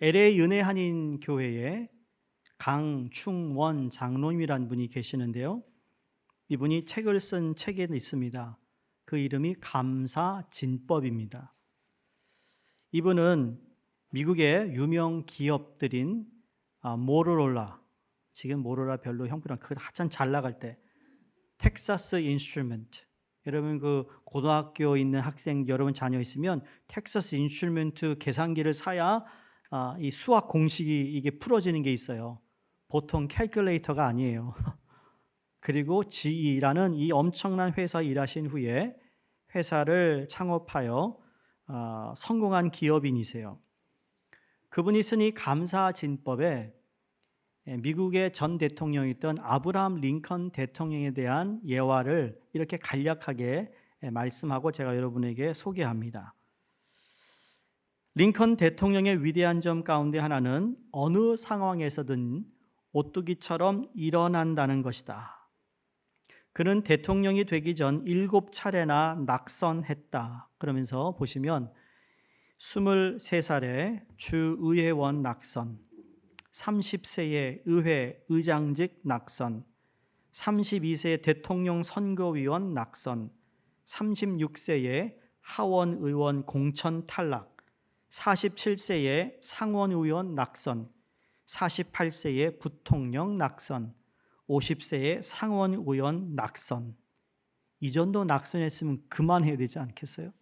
LA 은혜 한인 교회에 강충원 장로님이라는 분이 계시는데요. 이분이 책을 쓴 책에 있습니다. 그 이름이 감사진법입니다. 이분은 미국의 유명 기업들인 모토로라, 지금 모토로라 별로 형편이 그 한참 잘 나갈 때 텍사스 인스트루먼트, 여러분 그 고등학교 있는 학생 여러분 자녀 있으면 텍사스 인스트루먼트 계산기를 사야 이 수학 공식이 이게 풀어지는 게 있어요. 보통 캘큘레이터가 아니에요. 그리고 GE라는 이 엄청난 회사에 일하신 후에 회사를 창업하여 성공한 기업인이세요. 그분이 쓴 이 감사진법에 미국의 전 대통령이었던 아브라함 링컨 대통령에 대한 예화를 이렇게 간략하게 말씀하고 제가 여러분에게 소개합니다. 링컨 대통령의 위대한 점 가운데 하나는 어느 상황에서든 오뚜기처럼 일어난다는 것이다. 그는 대통령이 되기 전 7차례나 낙선했다. 그러면서 보시면 23살에 주의회원 낙선, 30세에 의회 의장직 낙선, 32세에 대통령 선거위원 낙선, 36세에 하원의원 공천 탈락, 47세에 상원의원 낙선, 48세에 부통령 낙선, 50세에 상원의원 낙선. 이 정도 낙선했으면 그만해야 되지 않겠어요?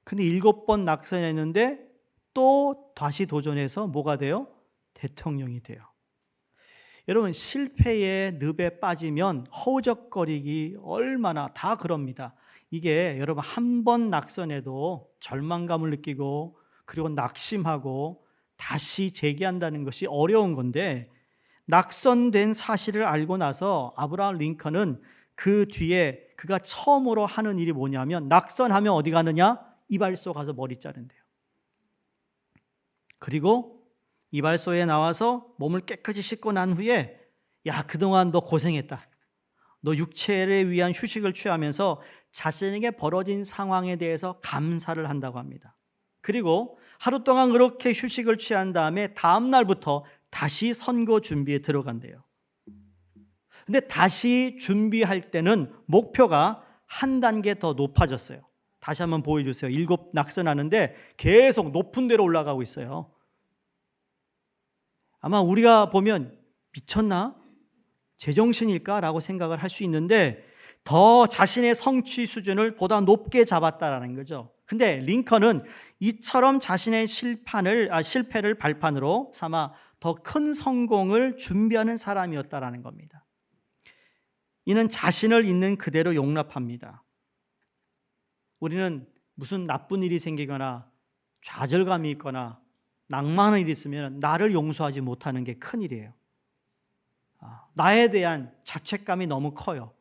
근데 7번 낙선했는데 또 다시 도전해서 뭐가 돼요? 대통령이 돼요. 여러분, 실패의 늪에 빠지면 허우적거리기 얼마나 다 그럽니다. 이게 여러분 한 번 낙선해도 절망감을 느끼고 그리고 낙심하고 다시 재기한다는 것이 어려운 건데, 낙선된 사실을 알고 나서 아브라함 링컨은 그 뒤에 그가 처음으로 하는 일이 뭐냐면, 낙선하면 어디 가느냐? 이발소 가서 머리 자른대요. 그리고 이발소에 나와서 몸을 깨끗이 씻고 난 후에, 야, 그동안 너 고생했다. 너 육체를 위한 휴식을 취하면서 자신에게 벌어진 상황에 대해서 감사를 한다고 합니다. 그리고 하루 동안 그렇게 휴식을 취한 다음에 다음 날부터 다시 선거 준비에 들어간대요. 근데 다시 준비할 때는 목표가 한 단계 더 높아졌어요. 다시 한번 보여주세요. 7 낙선하는데 계속 높은 데로 올라가고 있어요. 아마 우리가 보면 미쳤나? 제정신일까? 라고 생각을 할 수 있는데 더 자신의 성취 수준을 보다 높게 잡았다라는 거죠. 근데 링컨은 이처럼 자신의 실패를 발판으로 삼아 더 큰 성공을 준비하는 사람이었다라는 겁니다. 이는 자신을 있는 그대로 용납합니다. 우리는 무슨 나쁜 일이 생기거나 좌절감이 있거나 낭만의 일이 있으면 나를 용서하지 못하는 게 큰일이에요. 나에 대한 자책감이 너무 커요.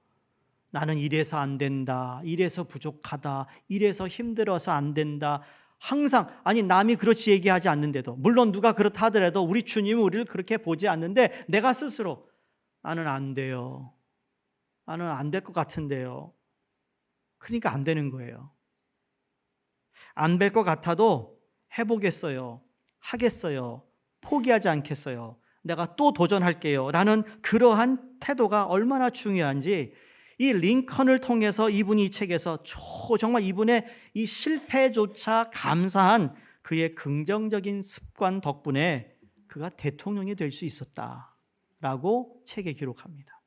나는 이래서 안 된다, 이래서 부족하다, 이래서 힘들어서 안 된다. 항상, 아니 남이 그렇지 얘기하지 않는데도, 물론 누가 그렇다 하더라도 우리 주님은 우리를 그렇게 보지 않는데 내가 스스로 나는 안 돼요, 나는 안 될 것 같은데요. 그러니까 안 되는 거예요. 안 될 것 같아도 해보겠어요, 하겠어요, 포기하지 않겠어요, 내가 또 도전할게요 라는 그러한 태도가 얼마나 중요한지, 이 링컨을 통해서 이분이 이 책에서 정말 이분의 이 실패조차 감사한 그의 긍정적인 습관 덕분에 그가 대통령이 될 수 있었다라고 책에 기록합니다.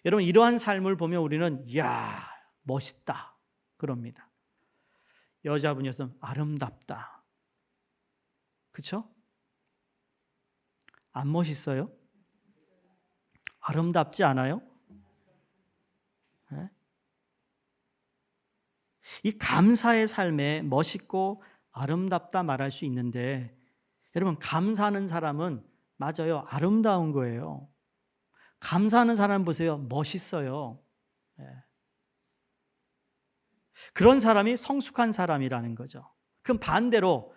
여러분, 이러한 삶을 보면 우리는 이야, 멋있다 그럽니다. 여자분이었으면 아름답다. 그렇죠? 안 멋있어요? 아름답지 않아요? 네? 이 감사의 삶에 멋있고 아름답다 말할 수 있는데, 여러분 감사하는 사람은 맞아요, 아름다운 거예요. 감사하는 사람 보세요, 멋있어요. 네. 그런 사람이 성숙한 사람이라는 거죠. 그럼 반대로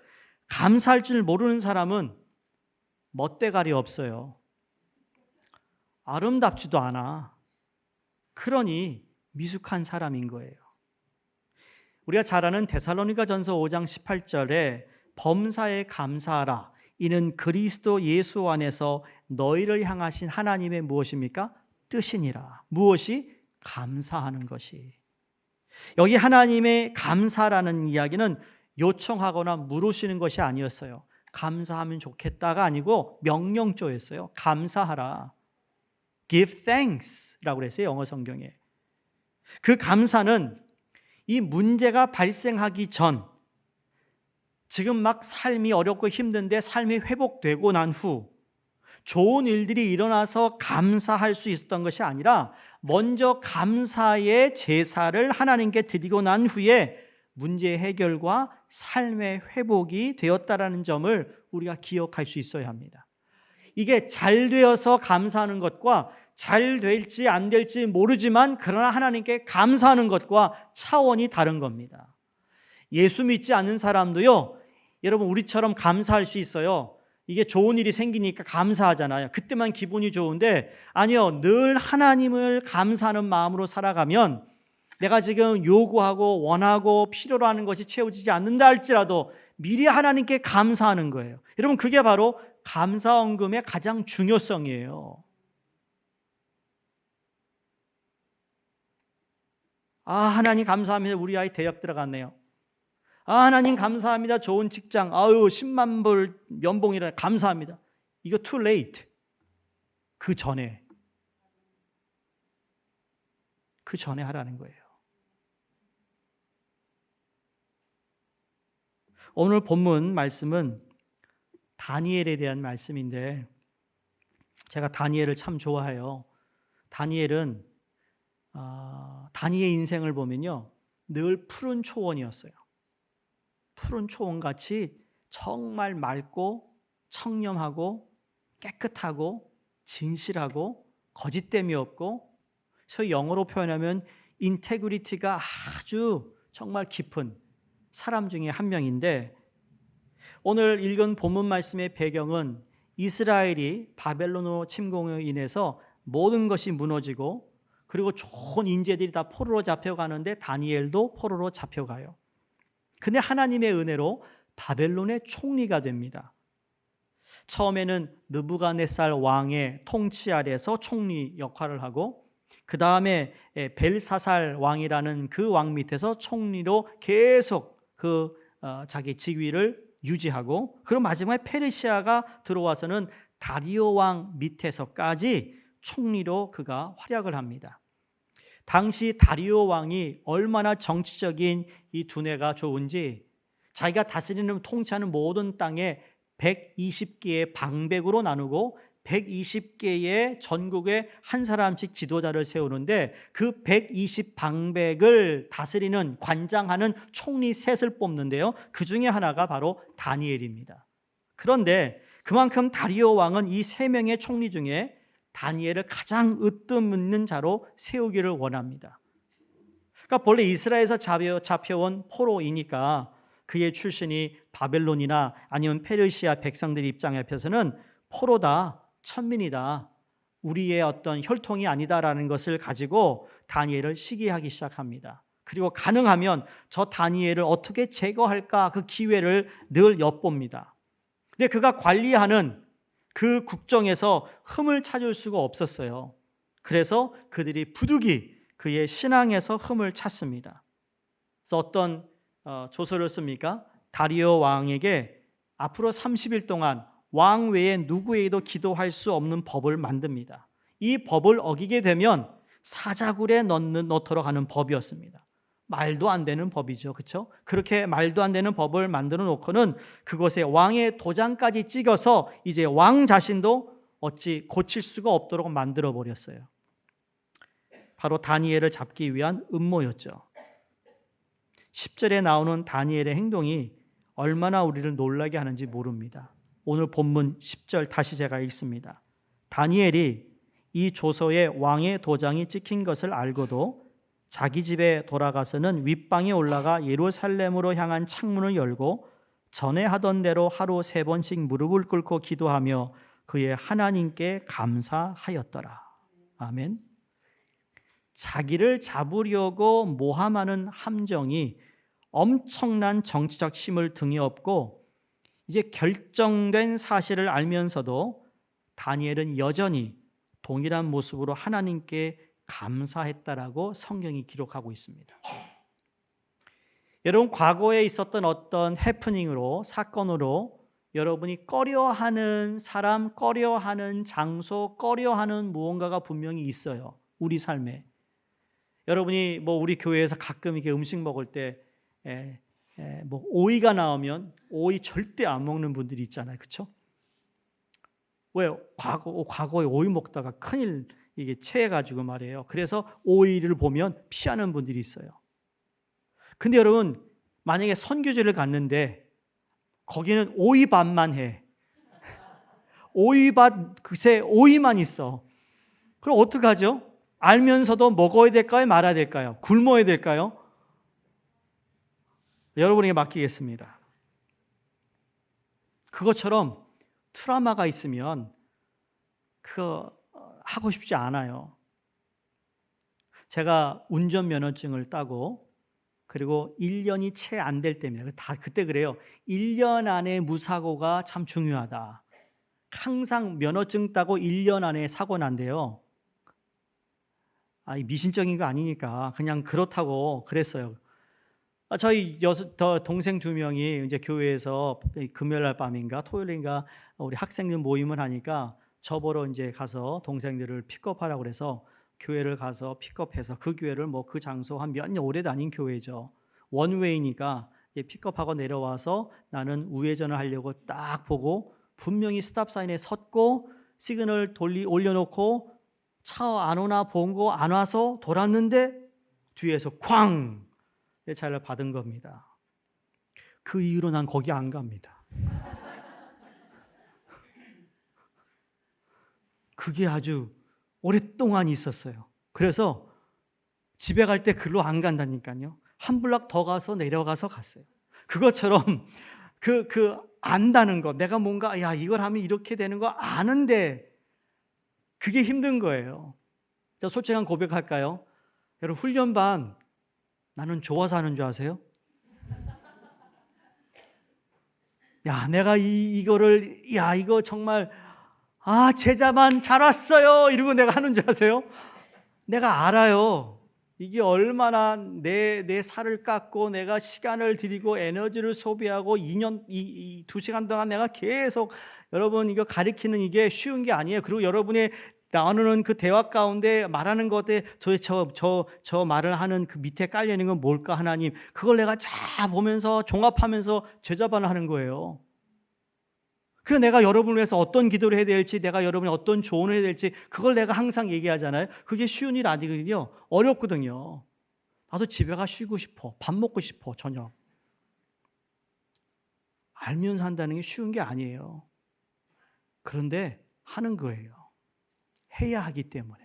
감사할 줄 모르는 사람은 멋대가리 없어요. 아름답지도 않아. 그러니 미숙한 사람인 거예요. 우리가 잘 아는 데살로니가전서 5장 18절에 범사에 감사하라. 이는 그리스도 예수 안에서 너희를 향하신 하나님의 무엇입니까? 뜻이니라. 무엇이? 감사하는 것이. 여기 하나님의 감사라는 이야기는 요청하거나 물으시는 것이 아니었어요. 감사하면 좋겠다가 아니고 명령조였어요. 감사하라. Give thanks라고 그랬어요. 영어 성경에. 그 감사는 이 문제가 발생하기 전, 지금 막 삶이 어렵고 힘든데 삶이 회복되고 난 후 좋은 일들이 일어나서 감사할 수 있었던 것이 아니라 먼저 감사의 제사를 하나님께 드리고 난 후에 문제 해결과 삶의 회복이 되었다라는 점을 우리가 기억할 수 있어야 합니다. 이게 잘 되어서 감사하는 것과 잘 될지 안 될지 모르지만 그러나 하나님께 감사하는 것과 차원이 다른 겁니다. 예수 믿지 않는 사람도요, 여러분 우리처럼 감사할 수 있어요. 이게 좋은 일이 생기니까 감사하잖아요. 그때만 기분이 좋은데 아니요, 늘 하나님을 감사하는 마음으로 살아가면 내가 지금 요구하고 원하고 필요로 하는 것이 채워지지 않는다 할지라도 미리 하나님께 감사하는 거예요. 여러분 그게 바로 감사헌금의 가장 중요성이에요. 하나님 감사합니다. 우리 아이 대학 들어갔네요. 하나님 감사합니다. 좋은 직장. 10만 불 연봉이라 감사합니다. 이거 too late. 그 전에 하라는 거예요. 오늘 본문 말씀은 다니엘에 대한 말씀인데 제가 다니엘을 참 좋아해요. 다니엘은 다니엘 인생을 보면요, 늘 푸른 초원이었어요. 푸른 초원같이 정말 맑고 청렴하고 깨끗하고 진실하고 거짓됨이 없고, 소위 영어로 표현하면 인테그리티가 아주 정말 깊은 사람 중에 한 명인데, 오늘 읽은 본문 말씀의 배경은 이스라엘이 바벨론으로 침공으로 인해서 모든 것이 무너지고 그리고 좋은 인재들이 다 포로로 잡혀가는데 다니엘도 포로로 잡혀가요. 근데 하나님의 은혜로 바벨론의 총리가 됩니다. 처음에는 느부갓네살 왕의 통치 아래서 총리 역할을 하고 그 다음에 벨사살 왕이라는 그 왕 밑에서 총리로 계속 자기 직위를 유지하고, 그리고 마지막에 페르시아가 들어와서는 다리오 왕 밑에서까지 총리로 그가 활약을 합니다. 당시 다리오 왕이 얼마나 정치적인 이 두뇌가 좋은지 자기가 다스리는 통치하는 모든 땅에 120개의 방백으로 나누고 120개의 전국에 한 사람씩 지도자를 세우는데 그 120 방백을 다스리는 관장하는 총리 셋을 뽑는데요, 그 중에 하나가 바로 다니엘입니다. 그런데 그만큼 다리오 왕은 이 세 명의 총리 중에 다니엘을 가장 으뜸있는 자로 세우기를 원합니다. 그러니까 본래 이스라엘에서 잡혀온 포로이니까 그의 출신이 바벨론이나 아니면 페르시아 백성들 입장 앞에서는 포로다, 천민이다, 우리의 어떤 혈통이 아니다라는 것을 가지고 다니엘을 시기하기 시작합니다. 그리고 가능하면 저 다니엘을 어떻게 제거할까 그 기회를 늘 엿봅니다. 근데 그가 관리하는 그 국정에서 흠을 찾을 수가 없었어요. 그래서 그들이 부득이 그의 신앙에서 흠을 찾습니다. 그래서 어떤 조서를 씁니까? 다리오 왕에게 앞으로 30일 동안 왕 외에 누구에게도 기도할 수 없는 법을 만듭니다. 이 법을 어기게 되면 사자굴에 넣도록 하는 법이었습니다. 말도 안 되는 법이죠. 그렇죠? 그렇게 말도 안 되는 법을 만들어 놓고는 그것에 왕의 도장까지 찍어서 이제 왕 자신도 어찌 고칠 수가 없도록 만들어 버렸어요. 바로 다니엘을 잡기 위한 음모였죠. 10절에 나오는 다니엘의 행동이 얼마나 우리를 놀라게 하는지 모릅니다. 오늘 본문 10절 다시 제가 읽습니다. 다니엘이 이 조서에 왕의 도장이 찍힌 것을 알고도 자기 집에 돌아가서는 윗방에 올라가 예루살렘으로 향한 창문을 열고 전에 하던 대로 하루 3번씩 무릎을 꿇고 기도하며 그의 하나님께 감사하였더라. 아멘. 자기를 잡으려고 모함하는 함정이 엄청난 정치적 힘을 등에 업고 이제 결정된 사실을 알면서도 다니엘은 여전히 동일한 모습으로 하나님께 감사했다라고 성경이 기록하고 있습니다. 여러분, 과거에 있었던 어떤 해프닝으로, 사건으로 여러분이 꺼려하는 사람, 꺼려하는 장소, 꺼려하는 무언가가 분명히 있어요. 우리 삶에. 여러분이 우리 교회에서 가끔 이렇게 음식 먹을 때 오이가 나오면 오이 절대 안 먹는 분들이 있잖아요. 그렇죠? 왜요? 과거에 오이 먹다가 큰일 이게 체해가지고 말이에요. 그래서 오이를 보면 피하는 분들이 있어요. 근데 여러분, 만약에 선교지를 갔는데 거기는 오이밭만 해. 오이밭, 그새 오이만 있어. 그럼 어떡하죠? 알면서도 먹어야 될까요? 말아야 될까요? 굶어야 될까요? 여러분에게 맡기겠습니다. 그것처럼 트라우마가 있으면 그거 하고 싶지 않아요. 제가 운전면허증을 따고 그리고 1년이 채 안 될 때입니다. 다 그때 그래요. 1년 안에 무사고가 참 중요하다. 항상 면허증 따고 1년 안에 사고 난대요. 미신적인 거 아니니까 그냥 그렇다고 그랬어요. 저희 동생 2명이 이제 교회에서 금요일 날 밤인가 토요일인가 우리 학생들 모임을 하니까 저보러 이제 가서 동생들을 픽업하라고 그래서 교회를 가서 픽업해서 그 교회를 그 장소 한 몇 년 오래 다닌 교회죠. 원웨이니까 픽업하고 내려와서 나는 우회전을 하려고 딱 보고 분명히 스탑 사인에 섰고 시그널 올려놓고 차 안 오나 본 거 안 와서 돌았는데 뒤에서 쾅! 내 차를 받은 겁니다. 그 이후로 난 거기 안 갑니다. 그게 아주 오랫동안 있었어요. 그래서 집에 갈 때 글로 안 간다니까요. 한 블락 더 가서 내려가서 갔어요. 그것처럼 안다는 거, 내가 뭔가 이걸 하면 이렇게 되는 거 아는데 그게 힘든 거예요. 자, 솔직한 고백할까요? 여러분, 훈련반 나는 좋아서 하는 줄 아세요? 내가 이거 정말 제자만 잘 왔어요 이러고 내가 하는 줄 아세요? 내가 알아요. 이게 얼마나 내 살을 깎고 내가 시간을 들이고 에너지를 소비하고 2시간 동안 내가 계속 여러분 이거 가리키는 이게 쉬운 게 아니에요. 그리고 여러분의 나누는 그 대화 가운데 말하는 것에 도대체 저 말을 하는 그 밑에 깔려있는 건 뭘까 하나님, 그걸 내가 쫙 보면서 종합하면서 제자반을 하는 거예요. 그래서 내가 여러분을 위해서 어떤 기도를 해야 될지, 내가 여러분이 어떤 조언을 해야 될지 그걸 내가 항상 얘기하잖아요. 그게 쉬운 일 아니거든요. 어렵거든요. 나도 집에 가 쉬고 싶어. 밥 먹고 싶어. 저녁. 알면서 한다는 게 쉬운 게 아니에요. 그런데 하는 거예요. 해야 하기 때문에.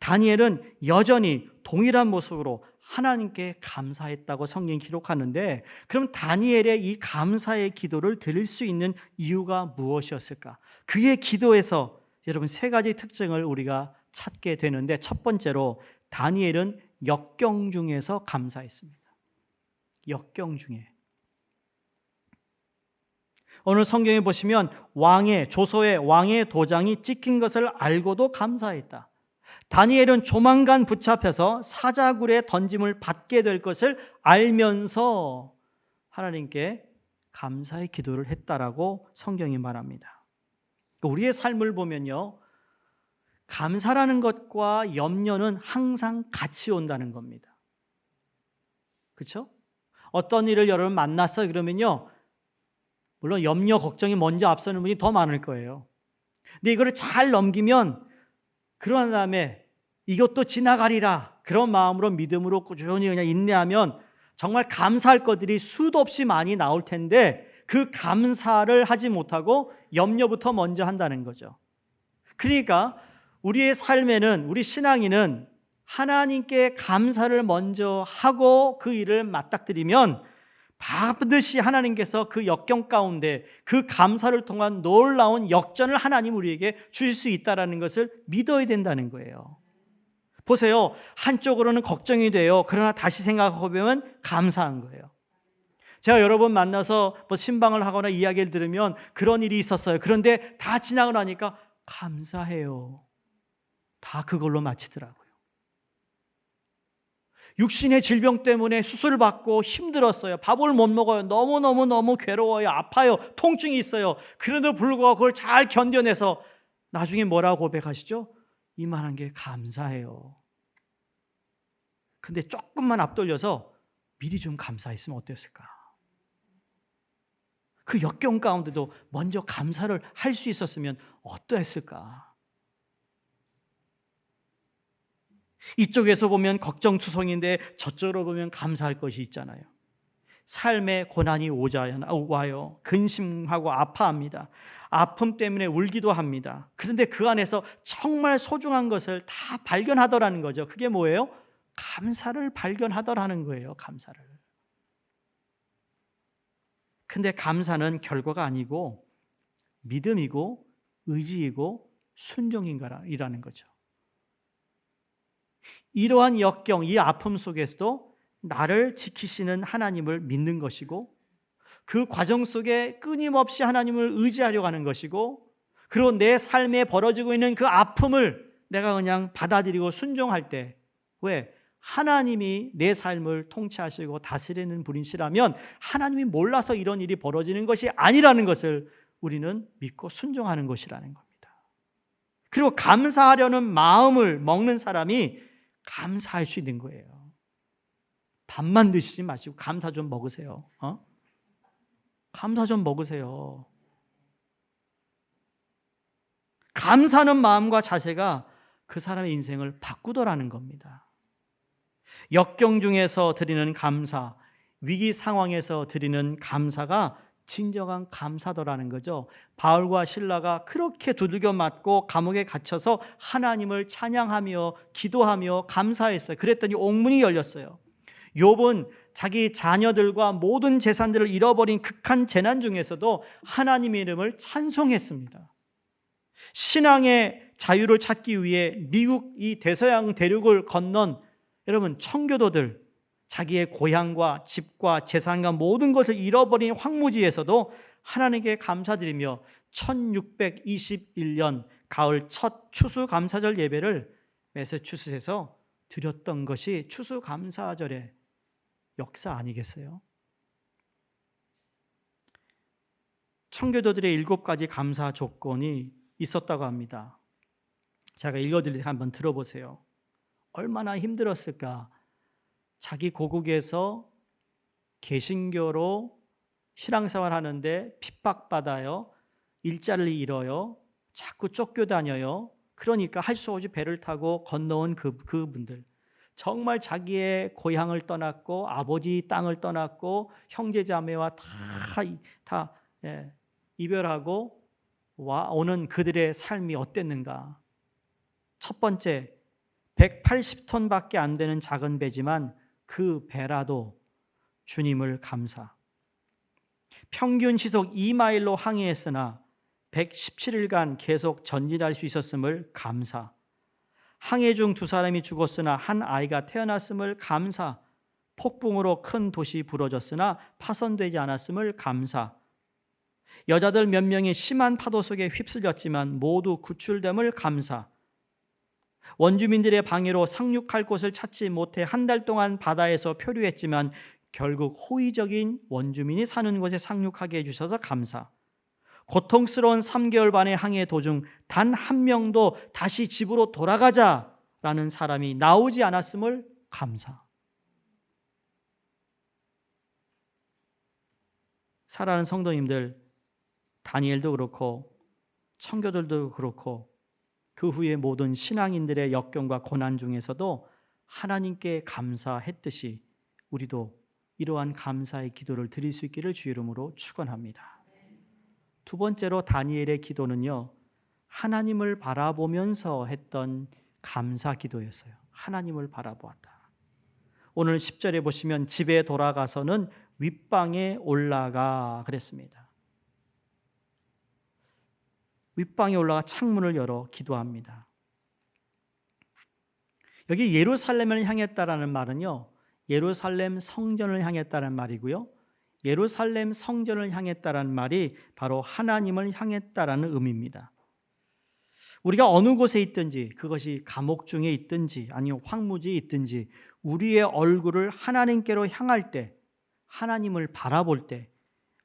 다니엘은 여전히 동일한 모습으로 하나님께 감사했다고 성경이 기록하는데, 그럼 다니엘의 이 감사의 기도를 드릴 수 있는 이유가 무엇이었을까? 그의 기도에서 여러분 3가지 특징을 우리가 찾게 되는데, 첫 번째로 다니엘은 역경 중에서 감사했습니다. 역경 중에. 오늘 성경에 보시면 조서의 왕의 도장이 찍힌 것을 알고도 감사했다. 다니엘은 조만간 붙잡혀서 사자굴에 던짐을 받게 될 것을 알면서 하나님께 감사의 기도를 했다라고 성경이 말합니다. 우리의 삶을 보면요, 감사라는 것과 염려는 항상 같이 온다는 겁니다. 그렇죠? 어떤 일을 여러분 만났어요 그러면요, 물론 염려, 걱정이 먼저 앞서는 분이 더 많을 거예요. 근데 이거를 잘 넘기면, 그러한 다음에 이것도 지나가리라 그런 마음으로 믿음으로 꾸준히 그냥 인내하면 정말 감사할 것들이 수도 없이 많이 나올 텐데, 그 감사를 하지 못하고 염려부터 먼저 한다는 거죠. 그러니까 우리의 삶에는, 우리 신앙인은 하나님께 감사를 먼저 하고 그 일을 맞닥뜨리면 반드시 하나님께서 그 역경 가운데 그 감사를 통한 놀라운 역전을 하나님 우리에게 주실 수 있다는 것을 믿어야 된다는 거예요. 보세요. 한쪽으로는 걱정이 돼요. 그러나 다시 생각해보면 감사한 거예요. 제가 여러 번 만나서 신방을 하거나 이야기를 들으면 그런 일이 있었어요. 그런데 다 지나고 나니까 감사해요. 다 그걸로 마치더라고요. 육신의 질병 때문에 수술을 받고 힘들었어요. 밥을 못 먹어요. 너무 괴로워요. 아파요. 통증이 있어요. 그래도 불구하고 그걸 잘 견뎌내서 나중에 뭐라고 고백하시죠? 이만한 게 감사해요. 근데 조금만 앞돌려서 미리 좀 감사했으면 어땠을까? 그 역경 가운데도 먼저 감사를 할 수 있었으면 어떠했을까? 이쪽에서 보면 걱정투성인데 저쪽으로 보면 감사할 것이 있잖아요. 삶에 고난이 와요. 근심하고 아파합니다. 아픔 때문에 울기도 합니다. 그런데 그 안에서 정말 소중한 것을 다 발견하더라는 거죠. 그게 뭐예요? 감사를 발견하더라는 거예요. 감사를. 근데 감사는 결과가 아니고 믿음이고 의지이고 순종이라는 거죠. 이러한 역경, 이 아픔 속에서도 나를 지키시는 하나님을 믿는 것이고 그 과정 속에 끊임없이 하나님을 의지하려고 하는 것이고 그리고 내 삶에 벌어지고 있는 그 아픔을 내가 그냥 받아들이고 순종할 때 왜? 하나님이 내 삶을 통치하시고 다스리는 분이시라면 하나님이 몰라서 이런 일이 벌어지는 것이 아니라는 것을 우리는 믿고 순종하는 것이라는 겁니다. 그리고 감사하려는 마음을 먹는 사람이 감사할 수 있는 거예요. 밥만 드시지 마시고 감사 좀 먹으세요. 감사 좀 먹으세요. 감사하는 마음과 자세가 그 사람의 인생을 바꾸더라는 겁니다. 역경 중에서 드리는 감사, 위기 상황에서 드리는 감사가 진정한 감사더라는 거죠. 바울과 실라가 그렇게 두들겨 맞고 감옥에 갇혀서 하나님을 찬양하며 기도하며 감사했어요. 그랬더니 옥문이 열렸어요. 욥은 자기 자녀들과 모든 재산들을 잃어버린 극한 재난 중에서도 하나님의 이름을 찬송했습니다. 신앙의 자유를 찾기 위해 미국 이 대서양 대륙을 건넌 여러분 청교도들, 자기의 고향과 집과 재산과 모든 것을 잃어버린 황무지에서도 하나님께 감사드리며 1621년 가을 첫 추수감사절 예배를 매사추set에서 드렸던 것이 추수감사절의 역사 아니겠어요? 청교도들의 7가지 감사 조건이 있었다고 합니다. 제가 읽어드릴 때 한번 들어보세요. 얼마나 힘들었을까? 자기 고국에서 개신교로 신앙생활 하는데 핍박받아요. 일자리를 잃어요. 자꾸 쫓겨다녀요. 그러니까 할 수 없이 배를 타고 건너온 그분들. 정말 자기의 고향을 떠났고 아버지 땅을 떠났고 형제자매와 다 이별하고 오는 그들의 삶이 어땠는가? 첫 번째, 180톤밖에 안 되는 작은 배지만 그 배라도 주님을 감사. 평균 시속 2마일로 항해했으나 117일간 계속 전진할 수 있었음을 감사. 항해 중 2사람이 죽었으나 한 아이가 태어났음을 감사. 폭풍으로 큰 도시 부러졌으나 파손되지 않았음을 감사. 여자들 몇 명이 심한 파도 속에 휩쓸렸지만 모두 구출됨을 감사. 원주민들의 방해로 상륙할 곳을 찾지 못해 한 달 동안 바다에서 표류했지만 결국 호의적인 원주민이 사는 곳에 상륙하게 해주셔서 감사. 고통스러운 3개월 반의 항해 도중 단 한 명도 다시 집으로 돌아가자라는 사람이 나오지 않았음을 감사. 사랑하는 성도님들, 다니엘도 그렇고 청교들도 그렇고 그 후에 모든 신앙인들의 역경과 고난 중에서도 하나님께 감사했듯이 우리도 이러한 감사의 기도를 드릴 수 있기를 주 이름으로 축원합니다. 두 번째로 다니엘의 기도는요, 하나님을 바라보면서 했던 감사 기도였어요. 하나님을 바라보았다. 오늘 10절에 보시면 집에 돌아가서는 윗방에 올라가 그랬습니다. 윗방에 올라가 창문을 열어 기도합니다. 여기 예루살렘을 향했다라는 말은요, 예루살렘 성전을 향했다는 말이고요. 예루살렘 성전을 향했다라는 말이 바로 하나님을 향했다라는 의미입니다. 우리가 어느 곳에 있든지, 그것이 감옥 중에 있든지 아니면 황무지에 있든지, 우리의 얼굴을 하나님께로 향할 때, 하나님을 바라볼 때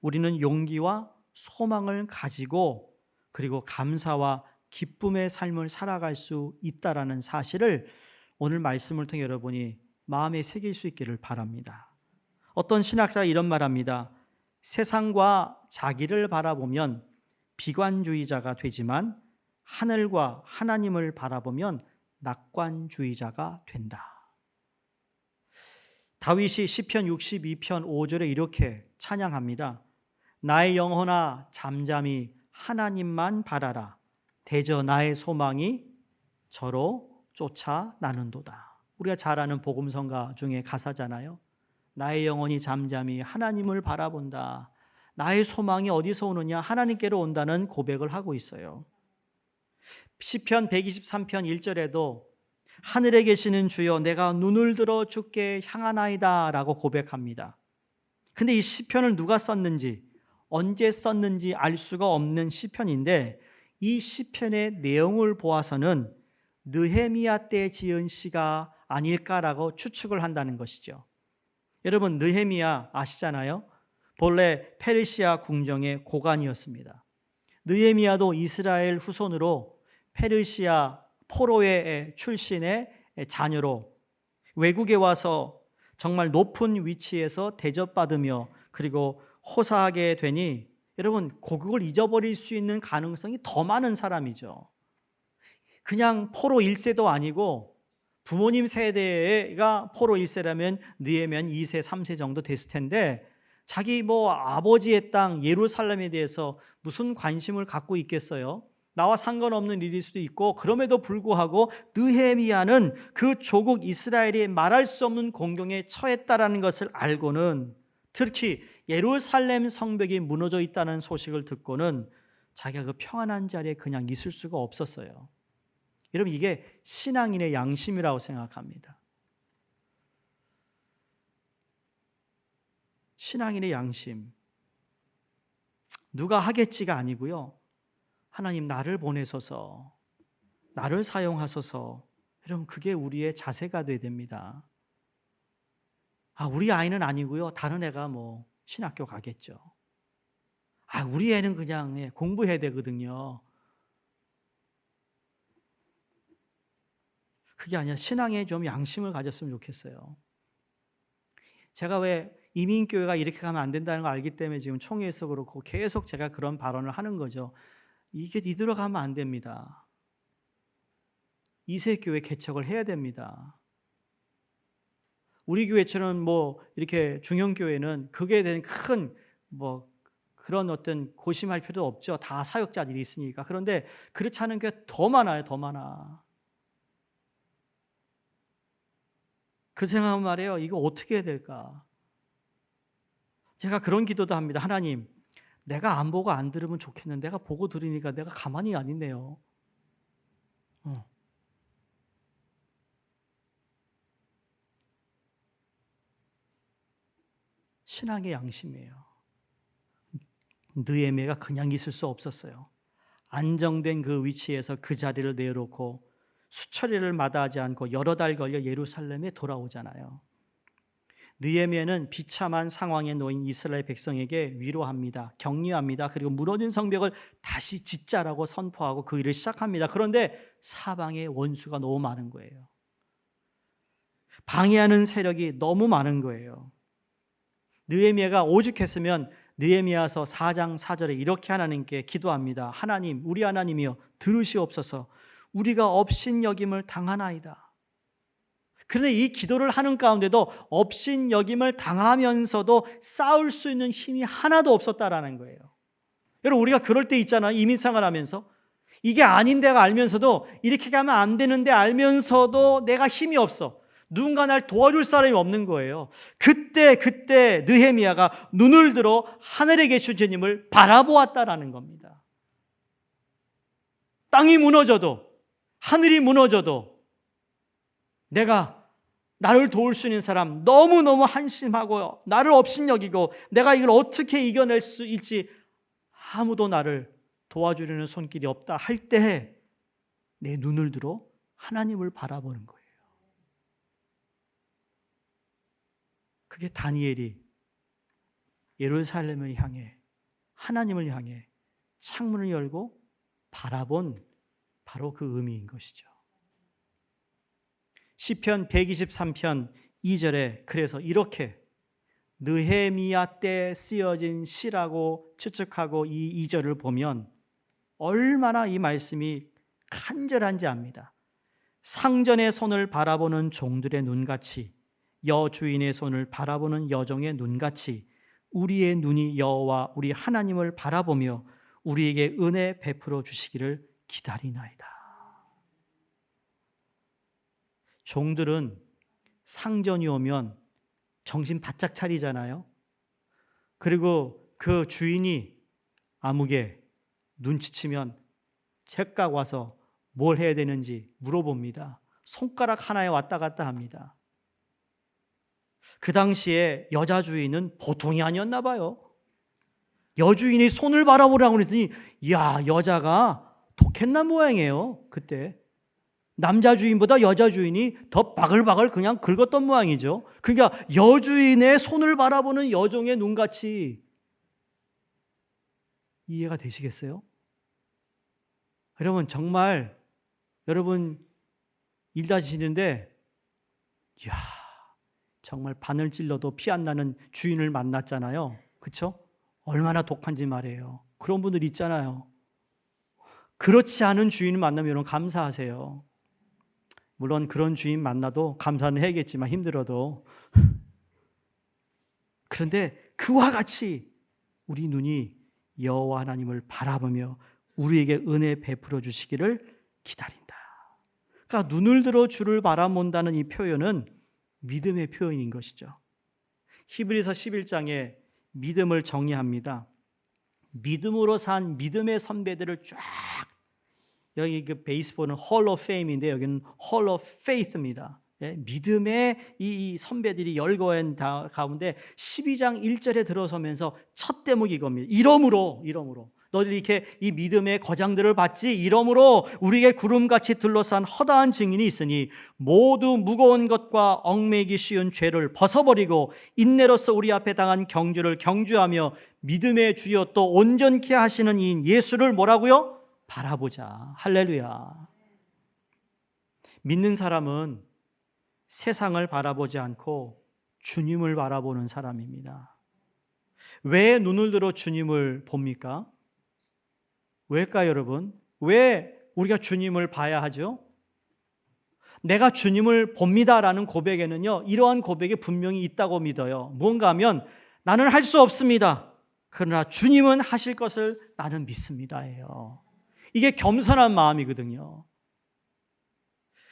우리는 용기와 소망을 가지고 그리고 감사와 기쁨의 삶을 살아갈 수 있다라는 사실을 오늘 말씀을 통해 여러분이 마음에 새길 수 있기를 바랍니다. 어떤 신학자가 이런 말합니다. 세상과 자기를 바라보면 비관주의자가 되지만 하늘과 하나님을 바라보면 낙관주의자가 된다. 다윗이 시편 62편 5절에 이렇게 찬양합니다. 나의 영혼아 잠잠히 하나님만 바라라. 대저 나의 소망이 저로 쫓아나는도다. 우리가 잘 아는 복음성가 중에 가사잖아요. 나의 영혼이 잠잠히 하나님을 바라본다. 나의 소망이 어디서 오느냐? 하나님께로 온다는 고백을 하고 있어요. 시편 123편 1절에도 하늘에 계시는 주여 내가 눈을 들어 주께 향하나이다 라고 고백합니다. 근데 이 시편을 누가 썼는지, 언제 썼는지 알 수가 없는 시편인데, 이 시편의 내용을 보아서는 느헤미야 때 지은 시가 아닐까라고 추측을 한다는 것이죠. 여러분, 느헤미야 아시잖아요? 본래 페르시아 궁정의 고관이었습니다. 느헤미야도 이스라엘 후손으로 페르시아 포로의 출신의 자녀로 외국에 와서 정말 높은 위치에서 대접받으며 그리고 호사하게 되니 여러분, 그걸 잊어버릴 수 있는 가능성이 더 많은 사람이죠. 그냥 포로 1세도 아니고 부모님 세대가 포로 1세라면 느헤미야는 2세, 3세 정도 됐을 텐데 자기 아버지의 땅 예루살렘에 대해서 무슨 관심을 갖고 있겠어요? 나와 상관없는 일일 수도 있고, 그럼에도 불구하고 느헤미야는 그 조국 이스라엘이 말할 수 없는 공경에 처했다라는 것을 알고는, 특히 예루살렘 성벽이 무너져 있다는 소식을 듣고는 자기가 그 평안한 자리에 그냥 있을 수가 없었어요. 여러분, 이게 신앙인의 양심이라고 생각합니다. 신앙인의 양심. 누가 하겠지가 아니고요. 하나님 나를 보내소서, 나를 사용하소서. 여러분, 그게 우리의 자세가 돼야 됩니다. 우리 아이는 아니고요. 다른 애가 신학교 가겠죠. 우리 애는 그냥 공부해야 되거든요. 그게 아니라 신앙에 좀 양심을 가졌으면 좋겠어요. 제가 왜 이민교회가 이렇게 가면 안 된다는 걸 알기 때문에 지금 총회에서 그렇고 계속 제가 그런 발언을 하는 거죠. 이게 이대로 가면 안 됩니다. 2세 교회 개척을 해야 됩니다. 우리 교회처럼 이렇게 중형교회는 그게 대한 큰 그런 어떤 고심할 필요도 없죠. 다 사역자들이 있으니까. 그런데 그렇지 않은 게 더 많아요. 더 많아. 그 생각은 말이에요. 이거 어떻게 해야 될까? 제가 그런 기도도 합니다. 하나님, 내가 안 보고 안 들으면 좋겠는데 내가 보고 들으니까 내가 가만히 안 있네요. 신앙의 양심이에요. 느헤미야가 그냥 있을 수 없었어요. 안정된 그 위치에서 그 자리를 내놓고 수차례를 마다하지 않고 여러 달 걸려 예루살렘에 돌아오잖아요. 느헤미야는 비참한 상황에 놓인 이스라엘 백성에게 위로합니다. 격려합니다. 그리고 무너진 성벽을 다시 짓자라고 선포하고 그 일을 시작합니다. 그런데 사방에 원수가 너무 많은 거예요. 방해하는 세력이 너무 많은 거예요. 느헤미야가 오죽했으면 느헤미야서 4장 4절에 이렇게 하나님께 기도합니다. 하나님, 우리 하나님이여 들으시옵소서. 우리가 업신여김을 당하나이다. 그런데 이 기도를 하는 가운데도 업신여김을 당하면서도 싸울 수 있는 힘이 하나도 없었다라는 거예요. 여러분, 우리가 그럴 때 있잖아요. 이민생활하면서 이게 아닌데 알면서도, 이렇게 가면 안 되는데 알면서도 내가 힘이 없어. 누군가 날 도와줄 사람이 없는 거예요. 그때 느헤미야가 눈을 들어 하늘에 계신 주님을 바라보았다라는 겁니다. 땅이 무너져도, 하늘이 무너져도 내가 나를 도울 수 있는 사람, 너무너무 한심하고 나를 업신여기고 내가 이걸 어떻게 이겨낼 수 있지 아무도 나를 도와주려는 손길이 없다 할 때 내 눈을 들어 하나님을 바라보는 거예요. 그게 다니엘이 예루살렘을 향해, 하나님을 향해 창문을 열고 바라본 바로 그 의미인 것이죠. 시편 123편 2절에 그래서 이렇게 느헤미야 때 쓰여진 시라고 추측하고 이 2절을 보면 얼마나 이 말씀이 간절한지 압니다. 상전의 손을 바라보는 종들의 눈같이, 여주인의 손을 바라보는 여종의 눈같이 우리의 눈이 여호와 우리 하나님을 바라보며 우리에게 은혜 베풀어 주시기를 기다리나이다. 종들은 상전이 오면 정신 바짝 차리잖아요. 그리고 그 주인이 아무개 눈치치면 책각 와서 뭘 해야 되는지 물어봅니다. 손가락 하나에 왔다 갔다 합니다. 그 당시에 여자 주인은 보통이 아니었나 봐요. 여주인이 손을 바라보라고 그랬더니 야, 여자가 독했나 모양이에요. 그때 남자 주인보다 여자 주인이 더 바글바글 그냥 긁었던 모양이죠. 그러니까 여주인의 손을 바라보는 여종의 눈같이. 이해가 되시겠어요? 여러분 정말 여러분 일 다지시는데 이야, 정말 바늘 찔러도 피 안 나는 주인을 만났잖아요. 그렇죠? 얼마나 독한지 말이에요. 그런 분들 있잖아요. 그렇지 않은 주인을 만나면 여러분 감사하세요. 물론 그런 주인 만나도 감사는 해야겠지만 힘들어도. 그런데 그와 같이 우리 눈이 여호와 하나님을 바라보며 우리에게 은혜 베풀어 주시기를 기다린다. 그러니까 눈을 들어 주를 바라본다는 이 표현은 믿음의 표현인 것이죠. 히브리서 11장에 믿음을 정의합니다. 믿음으로 산 믿음의 선배들을 쫙, 여기 그 베이스볼은 홀 오브 페임인데 여기는 홀 오브 페이스입니다. 믿음의 이 선배들이 열거한 가운데 12장 1절에 들어서면서 첫 대목이 이겁니다. 이러므로 너희들이 이렇게 이 믿음의 거장들을 받지, 이러므로 우리에게 구름같이 둘러싼 허다한 증인이 있으니 모두 무거운 것과 얽매이기 쉬운 죄를 벗어버리고 인내로서 우리 앞에 당한 경주를 경주하며 믿음의 주여 또 온전케 하시는 이인 예수를 뭐라고요? 바라보자. 할렐루야. 믿는 사람은 세상을 바라보지 않고 주님을 바라보는 사람입니다. 왜 눈을 들어 주님을 봅니까? 왜일까요, 여러분? 왜 우리가 주님을 봐야 하죠? 내가 주님을 봅니다라는 고백에는요, 이러한 고백이 분명히 있다고 믿어요. 뭔가 하면 나는 할 수 없습니다. 그러나 주님은 하실 것을 나는 믿습니다예요. 이게 겸손한 마음이거든요.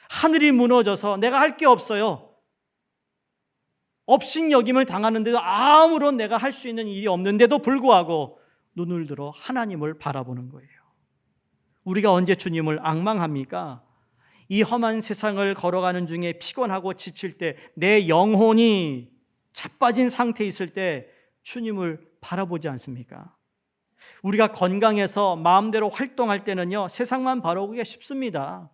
하늘이 무너져서 내가 할 게 없어요. 업신여김을 당하는데도 아무런 내가 할 수 있는 일이 없는데도 불구하고 눈을 들어 하나님을 바라보는 거예요. 우리가 언제 주님을 앙망합니까? 이 험한 세상을 걸어가는 중에 피곤하고 지칠 때, 내 영혼이 자빠진 상태에 있을 때 주님을 바라보지 않습니까? 우리가 건강해서 마음대로 활동할 때는요, 세상만 바라보기가 쉽습니다.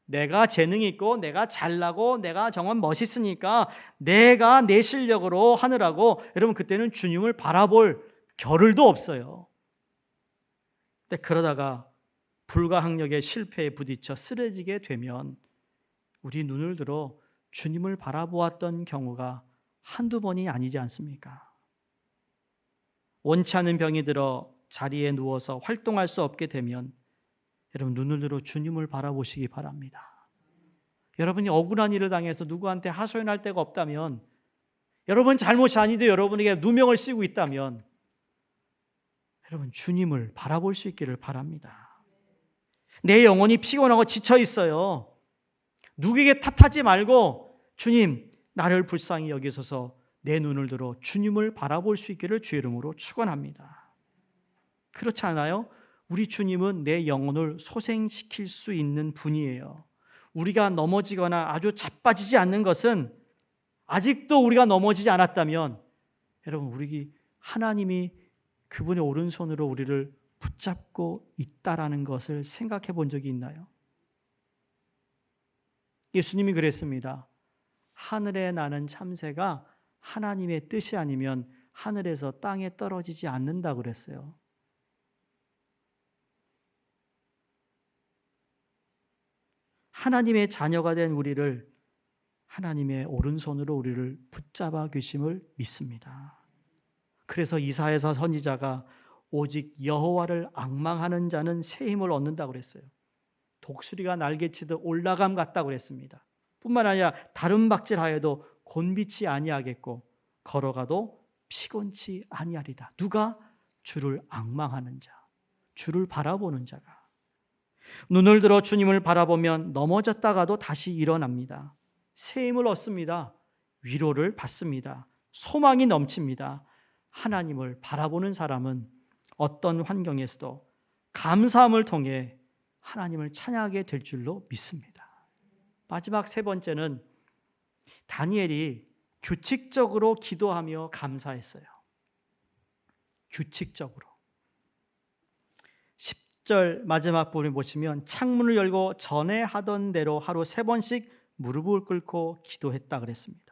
내가 재능이 있고 내가 잘나고 내가 정말 멋있으니까 내가 내 실력으로 하느라고, 여러분 그때는 주님을 바라볼 겨를도 없어요. 근데 그러다가 불가항력의 실패에 부딪혀 쓰러지게 되면 우리 눈을 들어 주님을 바라보았던 경우가 한두 번이 아니지 않습니까? 원치 않은 병이 들어 자리에 누워서 활동할 수 없게 되면 여러분 눈을 들어 주님을 바라보시기 바랍니다. 여러분이 억울한 일을 당해서 누구한테 하소연할 데가 없다면, 여러분 잘못이 아닌데 여러분에게 누명을 씌고 있다면 여러분 주님을 바라볼 수 있기를 바랍니다. 내 영혼이 피곤하고 지쳐 있어요. 누구에게 탓하지 말고 주님 나를 불쌍히 여기소서, 내 눈을 들어 주님을 바라볼 수 있기를 주의 이름으로 축원합니다. 그렇지 않아요? 우리 주님은 내 영혼을 소생시킬 수 있는 분이에요. 우리가 넘어지거나 아주 자빠지지 않는 것은 아직도 우리가 넘어지지 않았다면 여러분, 우리 하나님이 그분의 오른손으로 우리를 붙잡고 있다라는 것을 생각해 본 적이 있나요? 예수님이 그랬습니다. 하늘에 나는 참새가 하나님의 뜻이 아니면 하늘에서 땅에 떨어지지 않는다 그랬어요. 하나님의 자녀가 된 우리를 하나님의 오른손으로 우리를 붙잡아 계심을 믿습니다. 그래서 이사야서 선지자가 오직 여호와를 앙망하는 자는 새 힘을 얻는다고 그랬어요. 독수리가 날개치듯 올라감 같다고 그랬습니다. 뿐만 아니라 다른 박질하여도 곤비치 아니하겠고 걸어가도 피곤치 아니하리다. 누가? 주를 앙망하는 자, 주를 바라보는 자가. 눈을 들어 주님을 바라보면 넘어졌다가도 다시 일어납니다. 새 힘을 얻습니다. 위로를 받습니다. 소망이 넘칩니다. 하나님을 바라보는 사람은 어떤 환경에서도 감사함을 통해 하나님을 찬양하게 될 줄로 믿습니다. 마지막 세 번째는 다니엘이 규칙적으로 기도하며 감사했어요. 규칙적으로. 10절 마지막 부분을 보시면 창문을 열고 전에 하던 대로 하루 3번씩 무릎을 꿇고 기도했다 그랬습니다.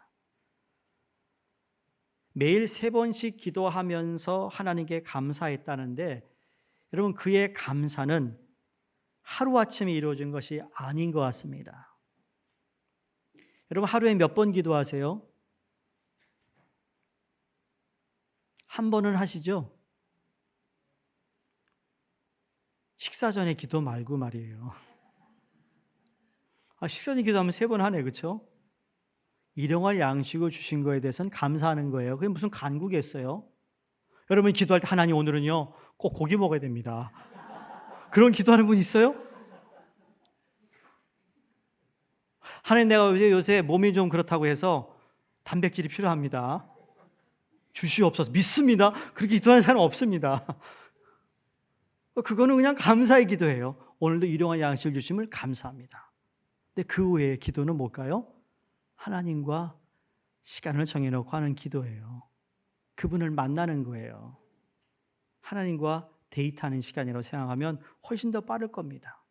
매일 3번씩 기도하면서 하나님께 감사했다는데 여러분, 그의 감사는 하루아침에 이루어진 것이 아닌 것 같습니다. 여러분, 하루에 몇 번 기도하세요? 한 번은 하시죠? 식사 전에 기도 말고 말이에요. 식사 전에 기도하면 3번 하네, 그렇죠? 일용할 양식을 주신 거에 대해서는 감사하는 거예요. 그게 무슨 간구겠어요? 여러분이 기도할 때 하나님 오늘은요 꼭 고기 먹어야 됩니다. 그런 기도하는 분 있어요? 하나님, 내가 요새 몸이 좀 그렇다고 해서 단백질이 필요합니다. 주시옵소서. 믿습니다. 그렇게 기도하는 사람 없습니다. 그거는 그냥 감사의 기도예요. 오늘도 일용할 양식을 주심을 감사합니다. 근데 그 외의 기도는 뭘까요? 하나님과 시간을 정해놓고 하는 기도예요. 그분을 만나는 거예요. 하나님과 데이트하는 시간이라고 생각하면 훨씬 더 빠를 겁니다.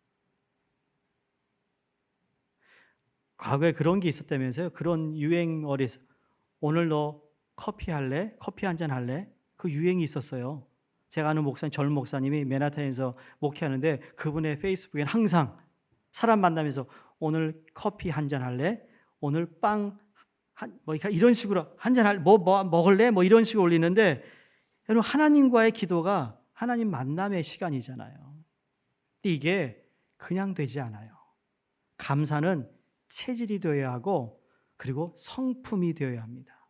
과거에 그런 게 있었다면서요. 그런 유행어리, 오늘 너 커피 할래? 커피 한잔 할래? 그 유행이 있었어요. 제가 아는 목사님, 젊은 목사님이 맨하탄에서 목회하는데 그분의 페이스북에는 항상 사람 만나면서 오늘 커피 한잔 할래? 오늘 빵 뭐 이런 식으로 한잔 할 뭐 먹을래? 뭐 이런 식으로 올리는데 여러분, 하나님과의 기도가 하나님 만남의 시간이잖아요. 근데 이게 그냥 되지 않아요. 감사는 체질이 되어야 하고 그리고 성품이 되어야 합니다.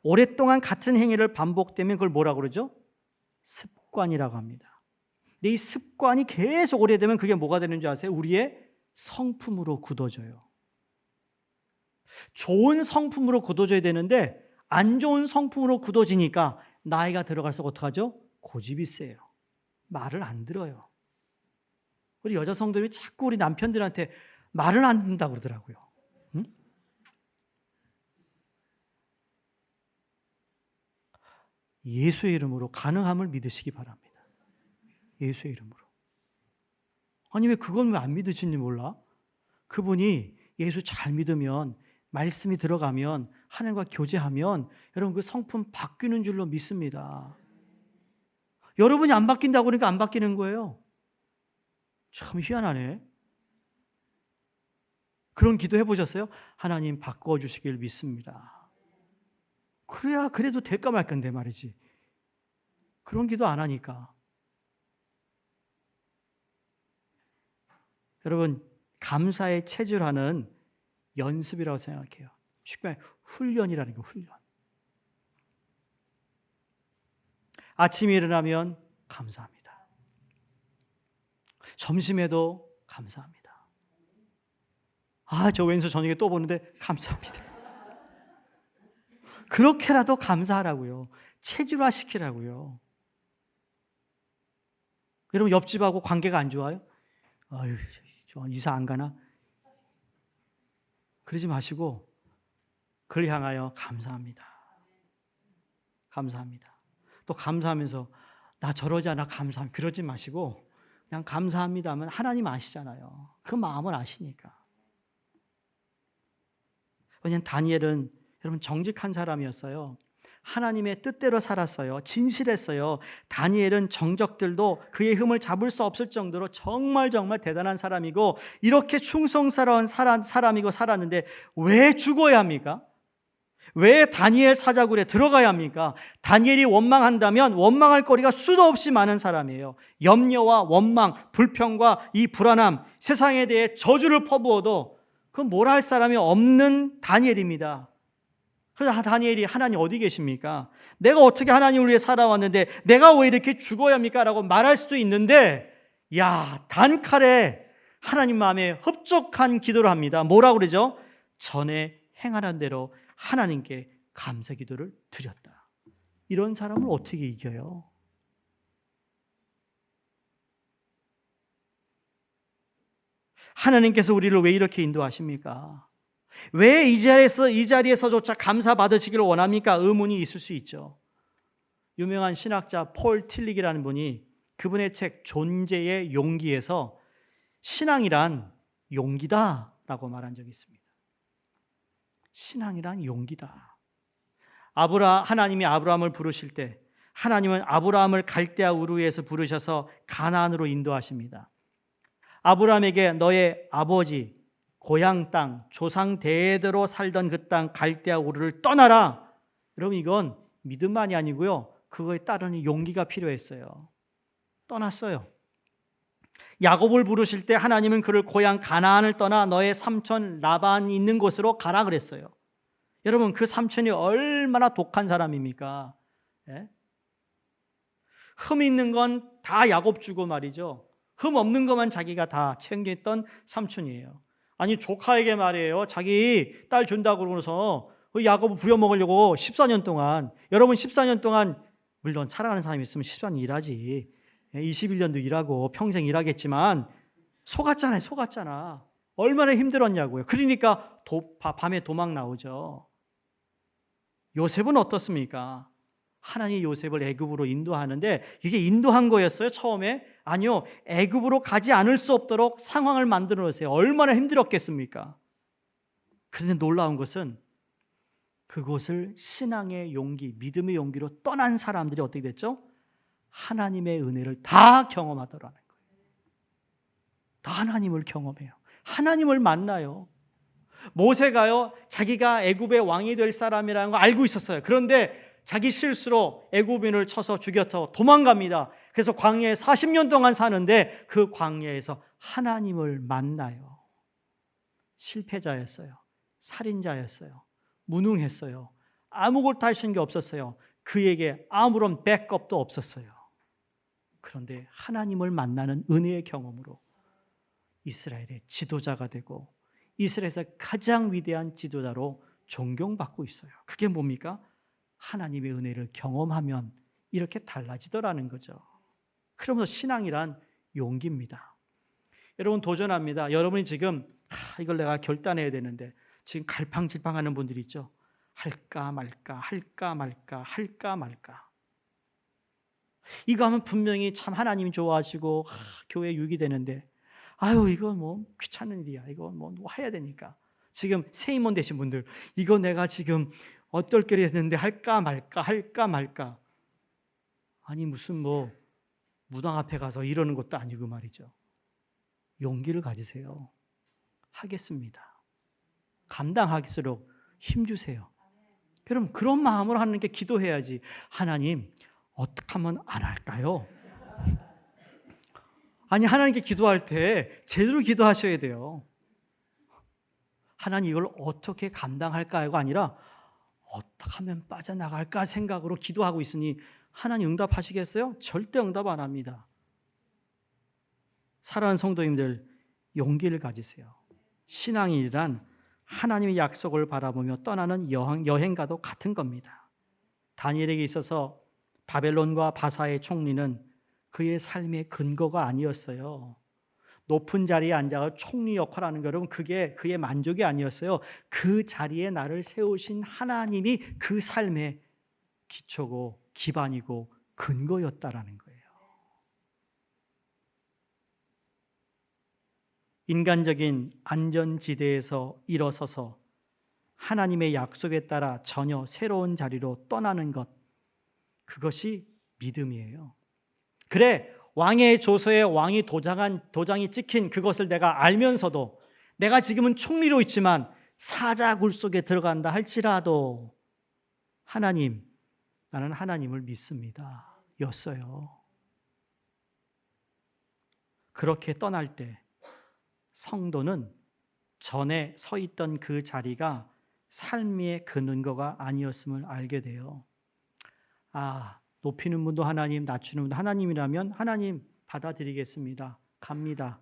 오랫동안 같은 행위를 반복되면 그걸 뭐라고 그러죠? 습관이라고 합니다. 근데 이 습관이 계속 오래되면 그게 뭐가 되는 줄 아세요? 우리의 성품으로 굳어져요. 좋은 성품으로 굳어져야 되는데 안 좋은 성품으로 굳어지니까 나이가 들어갈수록 어떡하죠? 고집이 세요. 말을 안 들어요. 우리 여자 성도들이 자꾸 우리 남편들한테 말을 안 듣는다고 그러더라고요. 응? 예수의 이름으로 가능함을 믿으시기 바랍니다. 예수의 이름으로. 아니, 왜 그건 왜 안 믿으시는지 몰라? 그분이 예수 잘 믿으면, 말씀이 들어가면, 하나님과 교제하면 여러분 그 성품 바뀌는 줄로 믿습니다. 여러분이 안 바뀐다고 그러니까 안 바뀌는 거예요. 참 희한하네. 그런 기도 해보셨어요? 하나님 바꿔주시길 믿습니다. 그래야 그래도 될까 말 건데 말이지. 그런 기도 안 하니까. 여러분, 감사에 체질하는 연습이라고 생각해요. 쉽게 말해 훈련이라는 거, 훈련. 아침에 일어나면 감사합니다. 점심에도 감사합니다. 저 왼수 저녁에 또 보는데 감사합니다. 그렇게라도 감사하라고요. 체질화시키라고요. 여러분, 옆집하고 관계가 안 좋아요? 아유, 이사 안 가나? 그러지 마시고 그를 향하여 감사합니다. 감사합니다. 또 감사하면서 나 저러지 않아 감사합니다. 그러지 마시고 그냥 감사합니다 하면 하나님 아시잖아요. 그 마음을 아시니까. 왜냐하면 다니엘은 여러분 정직한 사람이었어요. 하나님의 뜻대로 살았어요. 진실했어요. 다니엘은 정적들도 그의 흠을 잡을 수 없을 정도로 정말 대단한 사람이고 이렇게 충성스러운 사람이고 살았는데 왜 죽어야 합니까? 왜 다니엘 사자굴에 들어가야 합니까? 다니엘이 원망한다면 원망할 거리가 수도 없이 많은 사람이에요. 염려와 원망, 불평과 이 불안함, 세상에 대해 저주를 퍼부어도 그건 뭘 할 사람이 없는 다니엘입니다. 그래서 다니엘이 하나님 어디 계십니까? 내가 어떻게 하나님을 위해 살아왔는데 내가 왜 이렇게 죽어야 합니까? 라고 말할 수도 있는데 단칼에 하나님 마음에 흡족한 기도를 합니다. 뭐라고 그러죠? 전에 행하는 대로 하나님께 감사 기도를 드렸다. 이런 사람을 어떻게 이겨요? 하나님께서 우리를 왜 이렇게 인도하십니까? 왜 이 자리에서조차 감사받으시기를 원합니까? 의문이 있을 수 있죠. 유명한 신학자 폴 틸릭이라는 분이 그분의 책 존재의 용기에서 신앙이란 용기다라고 말한 적이 있습니다. 신앙이란 용기다. 하나님이 아브라함을 부르실 때 하나님은 아브라함을 갈대아 우르에서 부르셔서 가나안으로 인도하십니다. 아브라함에게 너의 아버지 고향 땅, 조상 대대로 살던 그 땅 갈대아 우르를 떠나라. 여러분 이건 믿음만이 아니고요. 그거에 따르는 용기가 필요했어요. 떠났어요. 야곱을 부르실 때 하나님은 그를 고향 가나안을 떠나 너의 삼촌 라반이 있는 곳으로 가라 그랬어요. 여러분 그 삼촌이 얼마나 독한 사람입니까? 예? 흠 있는 건 다 야곱 주고 말이죠. 흠 없는 것만 자기가 다 챙겼던 삼촌이에요. 아니 조카에게 말이에요. 자기 딸 준다고 그러면서 야곱을 부려먹으려고 14년 동안 여러분 14년 동안 물론 사랑하는 사람이 있으면 14년 일하지 21년도 일하고 평생 일하겠지만 속았잖아. 얼마나 힘들었냐고요. 그러니까 밤에 도망 나오죠. 요셉은 어떻습니까? 하나님이 요셉을 애굽으로 인도하는데 이게 인도한 거였어요 처음에? 아니요. 애굽으로 가지 않을 수 없도록 상황을 만들어 놓으세요. 얼마나 힘들었겠습니까? 그런데 놀라운 것은 그곳을 신앙의 용기, 믿음의 용기로 떠난 사람들이 어떻게 됐죠? 하나님의 은혜를 다 경험하더라는 거예요. 다 하나님을 경험해요. 하나님을 만나요. 모세가요, 자기가 애굽의 왕이 될 사람이라는 걸 알고 있었어요. 그런데 자기 실수로 애굽인을 쳐서 죽여서 도망갑니다. 그래서 광야에 40년 동안 사는데 그 광야에서 하나님을 만나요. 실패자였어요. 살인자였어요. 무능했어요. 아무것도 할 수 있는 게 없었어요. 그에게 아무런 백업도 없었어요. 그런데 하나님을 만나는 은혜의 경험으로 이스라엘의 지도자가 되고 이스라엘에서 가장 위대한 지도자로 존경받고 있어요. 그게 뭡니까? 하나님의 은혜를 경험하면 이렇게 달라지더라는 거죠. 그러면서 신앙이란 용기입니다. 여러분 도전합니다. 여러분이 지금 이걸 내가 결단해야 되는데 지금 갈팡질팡하는 분들이 있죠. 할까 말까 이거 하면 분명히 참 하나님 좋아하시고 교회 유익되는데 이거 뭐 귀찮은 일이야. 이거 뭐 해야 되니까. 지금 새 임원 되신 분들 이거 내가 지금 어떨 게 됐는데 할까 말까 아니 무슨 뭐 무당 앞에 가서 이러는 것도 아니고 말이죠. 용기를 가지세요. 하겠습니다. 감당하기수록 힘주세요. 여러분 그런 마음으로 하나님께 기도해야지. 하나님 어떻게 하면 안 할까요? 아니 하나님께 기도할 때 제대로 기도하셔야 돼요. 하나님 이걸 어떻게 감당할까가 아니라 어떻게 하면 빠져나갈까 생각으로 기도하고 있으니 하나님 응답하시겠어요? 절대 응답 안 합니다. 사랑하는 성도님들 용기를 가지세요. 신앙이란 하나님의 약속을 바라보며 떠나는 여행과도 같은 겁니다. 다니엘에게 있어서 바벨론과 바사의 총리는 그의 삶의 근거가 아니었어요. 높은 자리에 앉아서 총리 역할하는 거, 여러분 그게 그의 만족이 아니었어요. 그 자리에 나를 세우신 하나님이 그 삶의 기초고 기반이고 근거였다라는 거예요. 인간적인 안전지대에서 일어서서 하나님의 약속에 따라 전혀 새로운 자리로 떠나는 것, 그것이 믿음이에요. 그래, 왕의 조서에 왕이 도장이 찍힌 그것을 내가 알면서도 내가 지금은 총리로 있지만 사자굴 속에 들어간다 할지라도 하나님, 나는 하나님을 믿습니다 였어요. 그렇게 떠날 때 성도는 전에 서 있던 그 자리가 삶의 그 근거가 아니었음을 알게 돼요. 높이는 분도 하나님, 낮추는 분도 하나님이라면 하나님 받아들이겠습니다. 갑니다.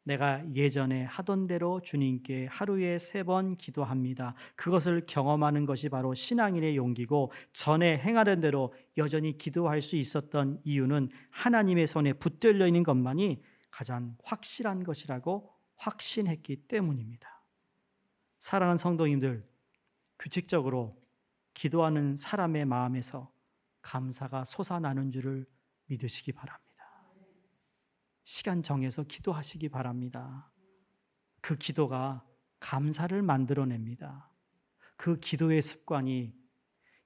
내가 예전에 하던 대로 주님께 하루에 3번 기도합니다. 그것을 경험하는 것이 바로 신앙인의 용기고, 전에 행하던 대로 여전히 기도할 수 있었던 이유는 하나님의 손에 붙들려 있는 것만이 가장 확실한 것이라고 확신했기 때문입니다. 사랑하는 성도님들, 규칙적으로 기도하는 사람의 마음에서 감사가 솟아나는 줄을 믿으시기 바랍니다. 시간 정해서 기도하시기 바랍니다. 그 기도가 감사를 만들어냅니다. 그 기도의 습관이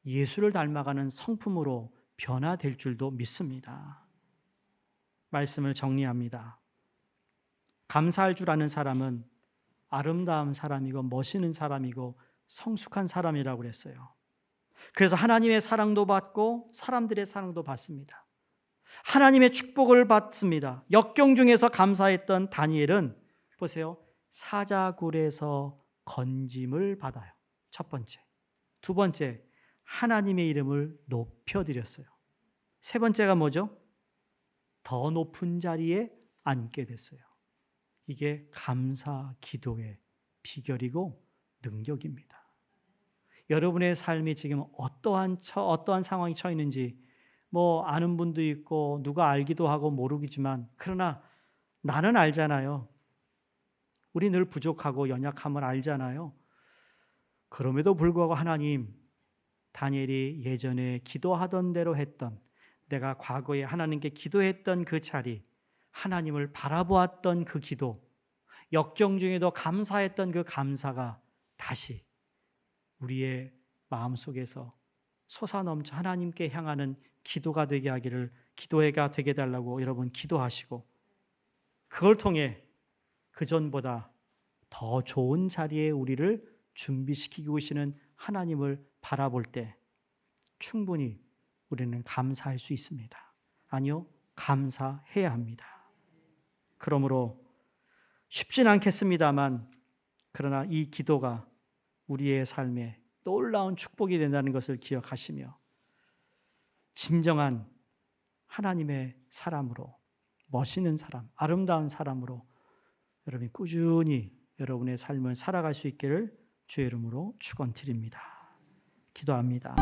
예수를 닮아가는 성품으로 변화될 줄도 믿습니다. 말씀을 정리합니다. 감사할 줄 아는 사람은 아름다운 사람이고 멋있는 사람이고 성숙한 사람이라고 그랬어요. 그래서 하나님의 사랑도 받고 사람들의 사랑도 받습니다. 하나님의 축복을 받습니다. 역경 중에서 감사했던 다니엘은 보세요, 사자굴에서 건짐을 받아요. 첫 번째. 두 번째, 하나님의 이름을 높여드렸어요. 세 번째가 뭐죠? 더 높은 자리에 앉게 됐어요. 이게 감사 기도의 비결이고 능력입니다. 여러분의 삶이 지금 어떠한 상황이 처해 있는지 아는 분도 있고 누가 알기도 하고 모르겠지만, 그러나 나는 알잖아요. 우리 늘 부족하고 연약함을 알잖아요. 그럼에도 불구하고 하나님, 다니엘이 예전에 기도하던 대로 했던, 내가 과거에 하나님께 기도했던 그 자리, 하나님을 바라보았던 그 기도, 역경 중에도 감사했던 그 감사가 다시 우리의 마음속에서 솟아넘쳐 하나님께 향하는 기도가 되게 하기를, 기도회가 되게 해달라고 여러분 기도하시고, 그걸 통해 그전보다 더 좋은 자리에 우리를 준비시키고 계시는 하나님을 바라볼 때 충분히 우리는 감사할 수 있습니다. 아니요, 감사해야 합니다. 그러므로 쉽진 않겠습니다만, 그러나 이 기도가 우리의 삶에 놀라운 축복이 된다는 것을 기억하시며, 진정한 하나님의 사람으로, 멋있는 사람, 아름다운 사람으로 여러분이 꾸준히 여러분의 삶을 살아갈 수 있기를 주의 이름으로 축원드립니다. 기도합니다.